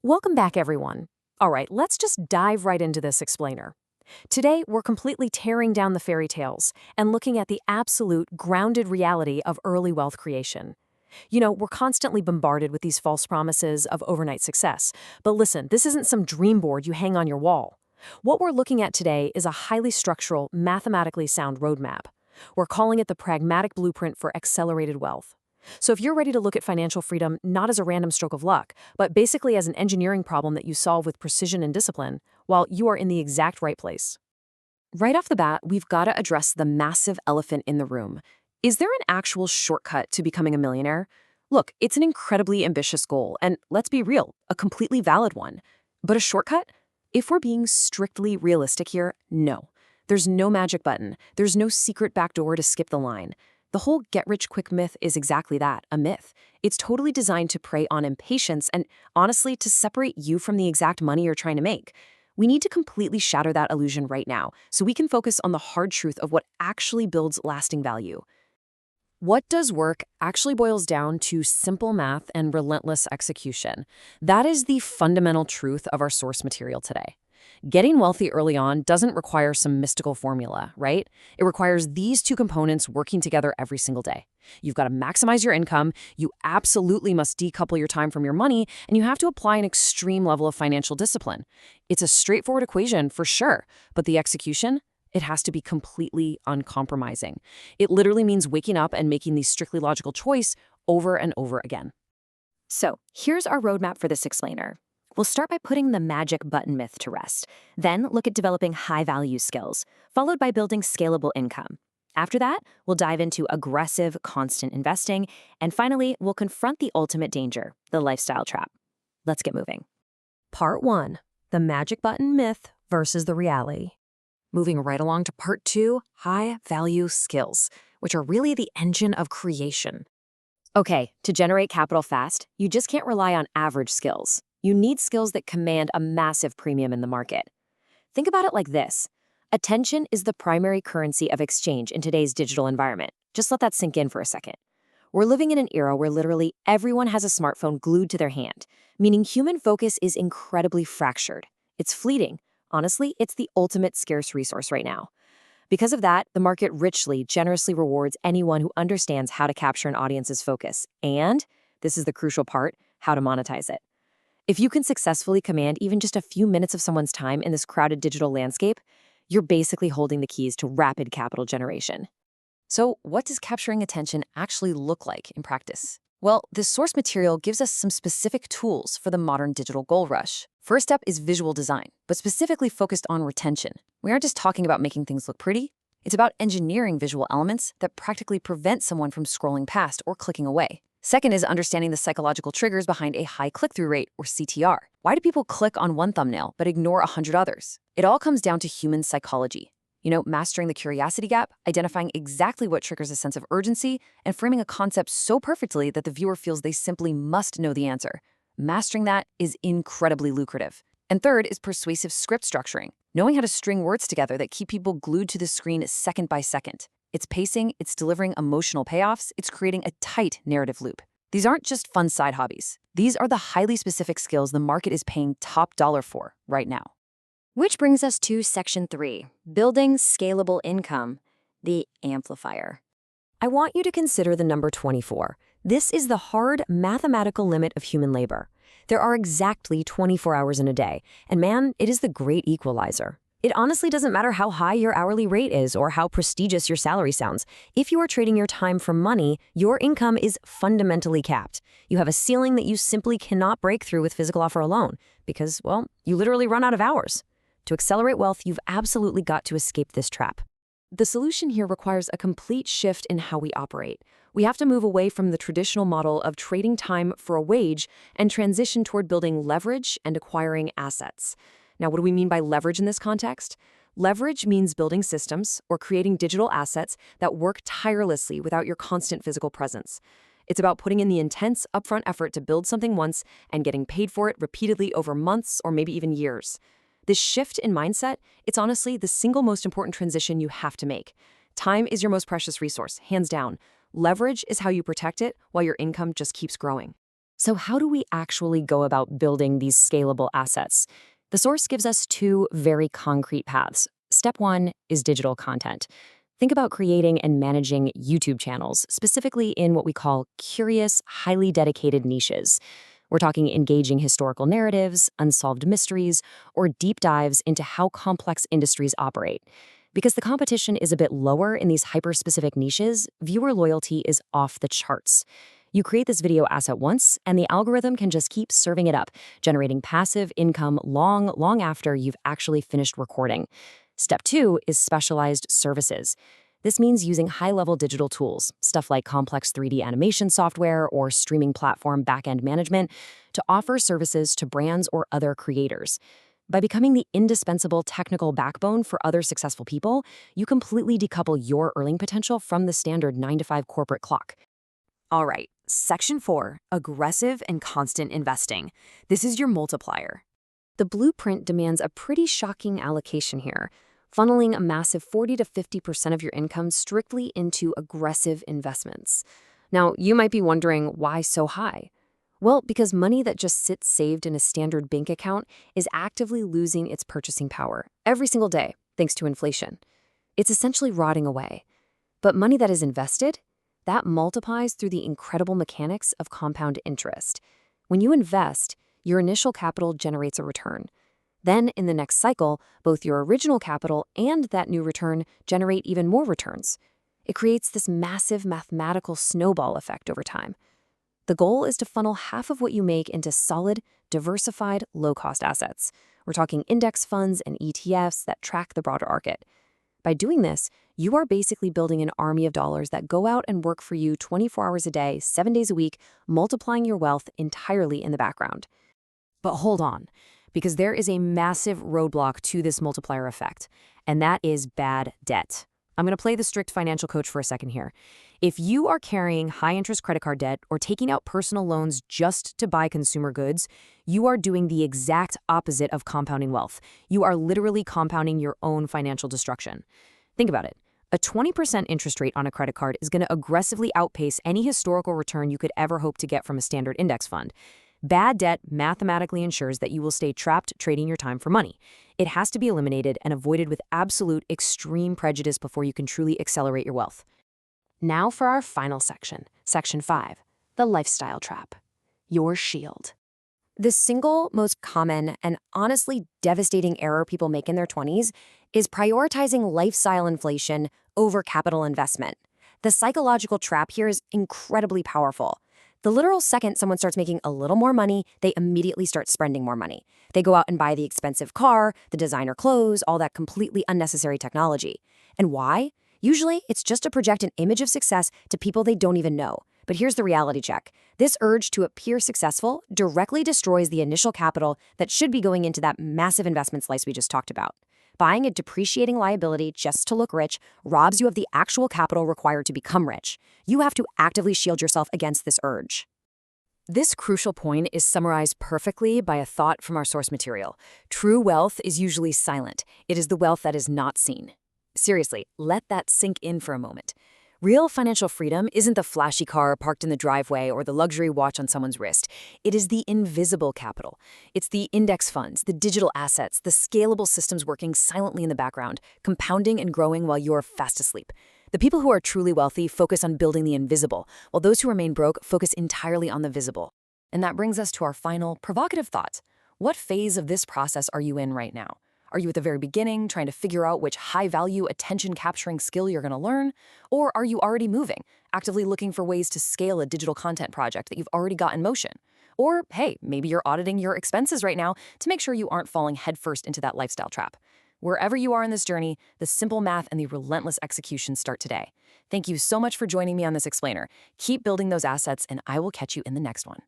Welcome back, everyone. All right, let's just dive right into this explainer. Today, we're completely tearing down the fairy tales and looking at the absolute, grounded reality of early wealth creation. We're constantly bombarded with these false promises of overnight success. But listen, this isn't some dream board you hang on your wall. What we're looking at today is a highly structural, mathematically sound roadmap. We're calling it the pragmatic blueprint for accelerated wealth. So if you're ready to look at financial freedom not as a random stroke of luck, but basically as an engineering problem that you solve with precision and discipline, well, you are in the exact right place. Right off the bat, we've got to address the massive elephant in the room. Is there an actual shortcut to becoming a millionaire? Look, it's an incredibly ambitious goal, and let's be real, a completely valid one. But a shortcut? If we're being strictly realistic here, no. There's no magic button. There's no secret backdoor to skip the line. The whole get-rich-quick myth is exactly that, a myth. It's totally designed to prey on impatience and, honestly, to separate you from the exact money you're trying to make. We need to completely shatter that illusion right now so we can focus on the hard truth of what actually builds lasting value. What does work actually boils down to simple math and relentless execution. That is the fundamental truth of our source material today. Getting wealthy early on doesn't require some mystical formula, right? It requires these two components working together every single day. You've got to maximize your income, you absolutely must decouple your time from your money, and you have to apply an extreme level of financial discipline. It's a straightforward equation for sure, but the execution? It has to be completely uncompromising. It literally means waking up and making the strictly logical choice over and over again. So here's our roadmap for this explainer. We'll start by putting the magic button myth to rest, then look at developing high-value skills, followed by building scalable income. After that, we'll dive into aggressive, constant investing, and finally, we'll confront the ultimate danger, the lifestyle trap. Let's get moving. Part 1. The magic button myth versus the reality. Moving right along to Part 2, high-value skills, which are really the engine of creation. Okay, to generate capital fast, you just can't rely on average skills. You need skills that command a massive premium in the market. Think about it like this. Attention is the primary currency of exchange in today's digital environment. Just let that sink in for a second. We're living in an era where literally everyone has a smartphone glued to their hand, meaning human focus is incredibly fractured. It's fleeting. Honestly, it's the ultimate scarce resource right now. Because of that, the market richly, generously rewards anyone who understands how to capture an audience's focus and, this is the crucial part, how to monetize it. If you can successfully command even just a few minutes of someone's time in this crowded digital landscape, you're basically holding the keys to rapid capital generation. So what does capturing attention actually look like in practice? Well, this source material gives us some specific tools for the modern digital gold rush. First up is visual design, but specifically focused on retention. We aren't just talking about making things look pretty. It's about engineering visual elements that practically prevent someone from scrolling past or clicking away. Second is understanding the psychological triggers behind a high click-through rate, or CTR. Why do people click on one thumbnail but ignore 100 others? It all comes down to human psychology. Mastering the curiosity gap, identifying exactly what triggers a sense of urgency, and framing a concept so perfectly that the viewer feels they simply must know the answer. Mastering that is incredibly lucrative. And third is persuasive script structuring, knowing how to string words together that keep people glued to the screen second by second. It's pacing, it's delivering emotional payoffs, it's creating a tight narrative loop. These aren't just fun side hobbies. These are the highly specific skills the market is paying top dollar for right now. Which brings us to Section 3, Building Scalable Income, the amplifier. I want you to consider the number 24. This is the hard mathematical limit of human labor. There are exactly 24 hours in a day, and man, it is the great equalizer. It honestly doesn't matter how high your hourly rate is or how prestigious your salary sounds. If you are trading your time for money, your income is fundamentally capped. You have a ceiling that you simply cannot break through with physical offer alone because, well, you literally run out of hours. To accelerate wealth, you've absolutely got to escape this trap. The solution here requires a complete shift in how we operate. We have to move away from the traditional model of trading time for a wage and transition toward building leverage and acquiring assets. Now, what do we mean by leverage in this context? Leverage means building systems or creating digital assets that work tirelessly without your constant physical presence. It's about putting in the intense upfront effort to build something once and getting paid for it repeatedly over months or maybe even years. This shift in mindset, it's honestly the single most important transition you have to make. Time is your most precious resource, hands down. Leverage is how you protect it while your income just keeps growing. So how do we actually go about building these scalable assets? The source gives us two very concrete paths. Step one is digital content. Think about creating and managing YouTube channels, specifically in what we call curious, highly dedicated niches. We're talking engaging historical narratives, unsolved mysteries, or deep dives into how complex industries operate. Because the competition is a bit lower in these hyper-specific niches, viewer loyalty is off the charts. You create this video asset once, and the algorithm can just keep serving it up, generating passive income long after you've actually finished recording. Step two is specialized services. This means using high-level digital tools, stuff like complex 3D animation software or streaming platform backend management, to offer services to brands or other creators. By becoming the indispensable technical backbone for other successful people, you completely decouple your earning potential from the standard 9-to-5 corporate clock. All right, section 4, aggressive and constant investing. This is your multiplier. The blueprint demands a pretty shocking allocation here, funneling a massive 40 to 50% of your income strictly into aggressive investments. Now, you might be wondering why so high? Well, because money that just sits saved in a standard bank account is actively losing its purchasing power every single day, thanks to inflation. It's essentially rotting away. But money that is invested, that multiplies through the incredible mechanics of compound interest. When you invest, your initial capital generates a return. Then, in the next cycle, both your original capital and that new return generate even more returns. It creates this massive mathematical snowball effect over time. The goal is to funnel half of what you make into solid, diversified, low-cost assets. We're talking index funds and ETFs that track the broader market. By doing this, you are basically building an army of dollars that go out and work for you 24 hours a day, 7 days a week, multiplying your wealth entirely in the background. But hold on, because there is a massive roadblock to this multiplier effect, and that is bad debt. I'm going to play the strict financial coach for a second here. If you are carrying high-interest credit card debt or taking out personal loans just to buy consumer goods, you are doing the exact opposite of compounding wealth. You are literally compounding your own financial destruction. Think about it. A 20% interest rate on a credit card is going to aggressively outpace any historical return you could ever hope to get from a standard index fund. Bad debt mathematically ensures that you will stay trapped trading your time for money. It has to be eliminated and avoided with absolute extreme prejudice before you can truly accelerate your wealth. Now for our final section, section 5, the lifestyle trap, your shield. The single most common and honestly devastating error people make in their 20s is prioritizing lifestyle inflation over capital investment. The psychological trap here is incredibly powerful. The literal second someone starts making a little more money, they immediately start spending more money. They go out and buy the expensive car, the designer clothes, all that completely unnecessary technology. And why? Usually, it's just to project an image of success to people they don't even know. But here's the reality check. This urge to appear successful directly destroys the initial capital that should be going into that massive investment slice we just talked about. Buying a depreciating liability just to look rich robs you of the actual capital required to become rich. You have to actively shield yourself against this urge. This crucial point is summarized perfectly by a thought from our source material. True wealth is usually silent. It is the wealth that is not seen. Seriously, let that sink in for a moment. Real financial freedom isn't the flashy car parked in the driveway or the luxury watch on someone's wrist. It is the invisible capital. It's the index funds, the digital assets, the scalable systems working silently in the background, compounding and growing while you're fast asleep. The people who are truly wealthy focus on building the invisible, while those who remain broke focus entirely on the visible. And that brings us to our final provocative thought. What phase of this process are you in right now? Are you at the very beginning, trying to figure out which high-value, attention-capturing skill you're going to learn? Or are you already moving, actively looking for ways to scale a digital content project that you've already got in motion? Or, hey, maybe you're auditing your expenses right now to make sure you aren't falling headfirst into that lifestyle trap. Wherever you are in this journey, the simple math and the relentless execution start today. Thank you so much for joining me on this explainer. Keep building those assets, and I will catch you in the next one.